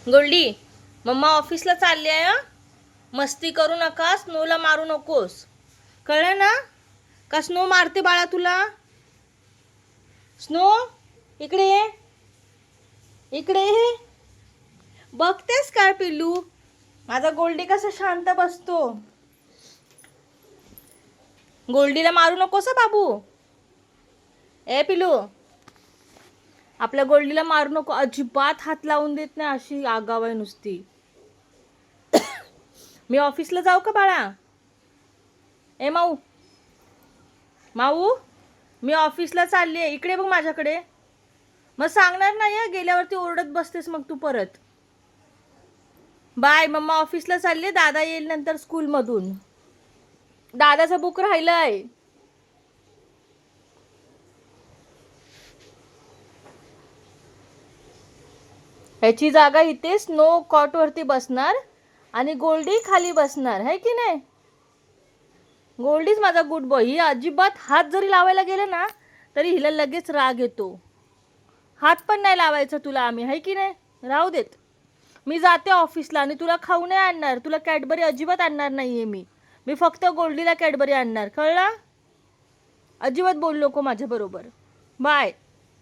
Goldy, mamma ऑफिसला चालली आहे हं? मस्ती करू नका, स्नोला मारू नकोस. कळलं ना? का स्नो मारते बाळा तुला? स्नो, इकडे ये. इकडे ये. बघतेस काय पिल्लू? माझा गोल्डी कसा शांत बसतो. गोल्डीला मारू नकोस हं बाबू. ए पिल्लू, आपल्या गोल्डीला मारू नको. अजिबात हात लावून देत नाही, अशी आगाव आहे नुसती. मी ऑफिसला जाऊ का बाळा? ए माऊ, माऊ, मी ऑफिसला चालली आहे. इकडे बघ माझ्याकडे. मग सांगणार नाही हं, गेल्यावरती ओरडत बसतेस मग तू परत. बाय, मम्मा ऑफिसला चालली. दादा येईल नंतर स्कूलमधून. दादाचं बुक राहिलंय. ह्याची जागा इथे स्नो कॉटवरती बसणार आणि गोल्डी खाली बसणार, है की नाही? गोल्डीच माझा गुड बॉय. ही अजिबात हात जरी लावायला गेलं ना तरी हिला लगेच राग येतो. हात पण नाही लावायचं तुला आम्ही, है की नाही? राहू देत. मी जाते ऑफिसला आणि तुला खाऊ नाही आणणार. तुला कॅडबरी अजिबात आणणार नाहीये मी फक्त गोल्डीला कॅडबरी आणणार. कळलं? अजिबात बोलू नको माझ्याबरोबर. बाय.